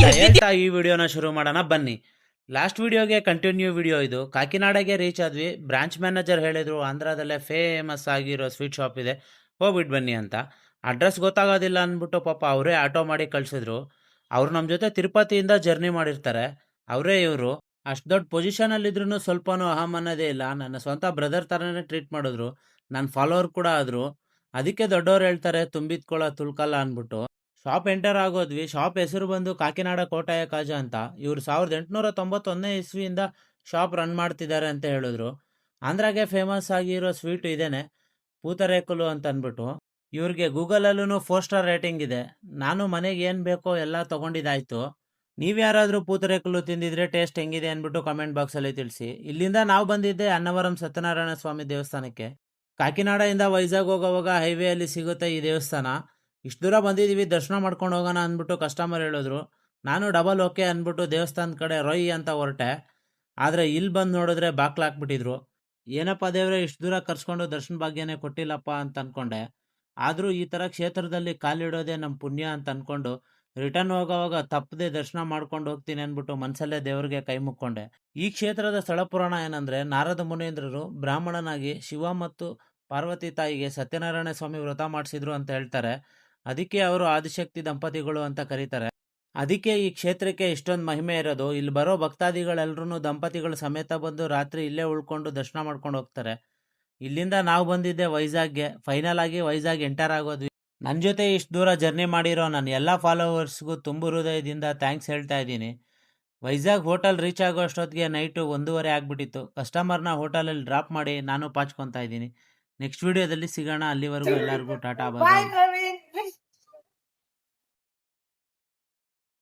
ಹೇಳ್ತಾ ಈ ವಿಡಿಯೋನ ಶುರು ಮಾಡೋಣ ಬನ್ನಿ. ಲಾಸ್ಟ್ ವಿಡಿಯೋಗೆ ಕಂಟಿನ್ಯೂ ವಿಡಿಯೋ ಇದು. ಕಾಕಿನಾಡಗೆ ರೀಚ್ ಆದ್ವಿ. ಬ್ರಾಂಚ್ ಮ್ಯಾನೇಜರ್ ಹೇಳಿದ್ರು ಆಂಧ್ರದಲ್ಲೇ ಫೇಮಸ್ ಆಗಿರೋ ಸ್ವೀಟ್ ಶಾಪ್ ಇದೆ, ಹೋಗ್ಬಿಟ್ಟು ಬನ್ನಿ ಅಂತ. ಅಡ್ರೆಸ್ ಗೊತ್ತಾಗೋದಿಲ್ಲ ಅಂದ್ಬಿಟ್ಟು ಪಾಪ ಅವರೇ ಆಟೋ ಮಾಡಿ ಕಳಿಸಿದ್ರು. ಅವ್ರು ನಮ್ಮ ಜೊತೆ ತಿರುಪತಿಯಿಂದ ಜರ್ನಿ ಮಾಡಿರ್ತಾರೆ, ಅವರೇ ಇವರು. ಅಷ್ಟು ದೊಡ್ಡ ಪೊಸಿಷನಲ್ಲಿದ್ರು ಸ್ವಲ್ಪನೂ ಅಹಂ ಅನ್ನೋದೇ ಇಲ್ಲ. ನನ್ನ ಸ್ವಂತ ಬ್ರದರ್ ಥರನೇ ಟ್ರೀಟ್ ಮಾಡಿದ್ರು, ನನ್ನ ಫಾಲೋವರ್ ಕೂಡ ಆದರು. ಅದಕ್ಕೆ ದೊಡ್ಡವ್ರು ಹೇಳ್ತಾರೆ ತುಂಬಿದ್ಕೊಳ ತುಳ್ಕಲ್ಲ ಅಂದ್ಬಿಟ್ಟು. Shop enter ಆಗೋದ್ವಿ. ಶಾಪ್ ಹೆಸರು ಬಂದು ಕಾಕಿನಾಡ ಕೋಟಾಯ ಕಾಜಾ ಅಂತ. ಇವರು 1891 ಇಸ್ವಿಯಿಂದ ಶಾಪ್ ರನ್ ಮಾಡ್ತಿದ್ದಾರೆ ಅಂತ ಹೇಳಿದ್ರು. ಆಂಧ್ರಾಗೆ ಫೇಮಸ್ ಆಗಿರೋ ಸ್ವೀಟ್ ಇದೇನೆ, ಪೂತರೇಕುಲು ಅಂತ ಅಂದ್ಬಿಟ್ಟು. ಇವ್ರಿಗೆ ಗೂಗಲಲ್ಲೂ 4 ಸ್ಟಾರ್ ರೇಟಿಂಗ್ ಇದೆ. ನಾನು ಮನೆಗೆ ಏನು ಬೇಕೋ ಎಲ್ಲ ತೊಗೊಂಡಿದ್ದಾಯ್ತು. ನೀವು ಯಾರಾದರೂ ಪೂತರೇಕುಲು ತಿಂದಿದ್ರೆ ಟೇಸ್ಟ್ ಹೆಂಗಿದೆ ಅಂದ್ಬಿಟ್ಟು ಕಮೆಂಟ್ ಬಾಕ್ಸಲ್ಲಿ ತಿಳಿಸಿ. ಇಲ್ಲಿಂದ ನಾವು ಬಂದಿದ್ದೆ ಅನ್ನವರಂ ಸತ್ಯನಾರಾಯಣ ಸ್ವಾಮಿ ದೇವಸ್ಥಾನಕ್ಕೆ. ಕಾಕಿನಾಡದಿಂದ ವೈಜಾಗ್ ಹೋಗೋವಾಗ ಹೈವೇಯಲ್ಲಿ ಸಿಗುತ್ತೆ ಈ ದೇವಸ್ಥಾನ. ಇಷ್ಟು ದೂರ ಬಂದಿದ್ದೀವಿ, ದರ್ಶನ ಮಾಡ್ಕೊಂಡು ಹೋಗೋಣ ಅಂದ್ಬಿಟ್ಟು ಕಸ್ಟಮರ್ ಹೇಳಿದ್ರು. ನಾನು ಡಬಲ್ ಓಕೆ ಅಂದ್ಬಿಟ್ಟು ದೇವಸ್ಥಾನದ ಕಡೆ ರೊಯ್ ಅಂತ ಹೊರಟೆ. ಆದರೆ ಇಲ್ಲಿ ಬಂದು ನೋಡಿದ್ರೆ ಬಾಕ್ಲಾಕ್ಬಿಟ್ಟಿದ್ರು. ಏನಪ್ಪ ದೇವ್ರೆ, ಇಷ್ಟು ದೂರ ಕರ್ಸ್ಕೊಂಡು ದರ್ಶನ ಭಾಗ್ಯನೇ ಕೊಟ್ಟಿಲ್ಲಪ್ಪ ಅಂತ ಅಂದ್ಕೊಂಡೆ. ಆದರೂ ಈ ಥರ ಕ್ಷೇತ್ರದಲ್ಲಿ ಕಾಲಿಡೋದೇ ನಮ್ಮ ಪುಣ್ಯ ಅಂತ ಅಂದ್ಕೊಂಡು ರಿಟರ್ನ್ ಹೋಗೋವಾಗ ತಪ್ಪದೆ ದರ್ಶನ ಮಾಡ್ಕೊಂಡು ಹೋಗ್ತೀನಿ ಅಂದ್ಬಿಟ್ಟು ಮನಸಲ್ಲೇ ದೇವರಿಗೆ ಕೈ ಮುಕ್ಕೊಂಡೆ. ಈ ಕ್ಷೇತ್ರದ ಸ್ಥಳ ಪುರಾಣ ಏನಂದರೆ, ನಾರದ ಮುನೀಂದ್ರರು ಬ್ರಾಹ್ಮಣನಾಗಿ ಶಿವ ಮತ್ತು ಪಾರ್ವತಿ ತಾಯಿಗೆ ಸತ್ಯನಾರಾಯಣ ಸ್ವಾಮಿ ವ್ರತ ಮಾಡಿಸಿದ್ರು ಅಂತ ಹೇಳ್ತಾರೆ. ಅದಕ್ಕೆ ಅವರು ಆದಿಶಕ್ತಿ ದಂಪತಿಗಳು ಅಂತ ಕರೀತಾರೆ. ಅದಕ್ಕೆ ಈ ಕ್ಷೇತ್ರಕ್ಕೆ ಇಷ್ಟೊಂದು ಮಹಿಮೆ ಇರೋದು. ಇಲ್ಲಿ ಬರೋ ಭಕ್ತಾದಿಗಳೆಲ್ಲರೂ ದಂಪತಿಗಳು ಸಮೇತ ಬಂದು ರಾತ್ರಿ ಇಲ್ಲೇ ಉಳ್ಕೊಂಡು ದರ್ಶನ ಮಾಡ್ಕೊಂಡು ಹೋಗ್ತಾರೆ. ಇಲ್ಲಿಂದ ನಾವು ಬಂದಿದ್ದೆ ವೈಜಾಗ್ಗೆ. ಫೈನಲ್ ಆಗಿ ವೈಜಾಗ್ ಎಂಟರ್ ಆಗೋದ್ವಿ. ನನ್ನ ಜೊತೆ ಇಷ್ಟು ದೂರ ಜರ್ನಿ ಮಾಡಿರೋ ನನ್ನ ಎಲ್ಲ ಫಾಲೋವರ್ಸ್ಗೂ ತುಂಬು ಹೃದಯದಿಂದ ಥ್ಯಾಂಕ್ಸ್ ಹೇಳ್ತಾ ಇದ್ದೀನಿ. ವೈಜಾಗ್ ಹೋಟೆಲ್ ರೀಚ್ ಆಗೋ ಅಷ್ಟೊತ್ತಿಗೆ ನೈಟು 1:30 ಆಗಿಬಿಟ್ಟಿತ್ತು. ಕಸ್ಟಮರ್ನ ಹೋಟೆಲಲ್ಲಿ ಡ್ರಾಪ್ ಮಾಡಿ ನಾನು ಪಾಚ್ಕೊತಾ ಇದ್ದೀನಿ. ನೆಕ್ಸ್ಟ್ ವಿಡಿಯೋದಲ್ಲಿ ಸಿಗೋಣ. ಅಲ್ಲಿವರೆಗೂ ಎಲ್ಲರಿಗೂ ಟಾಟಾ ಬಾಯ್.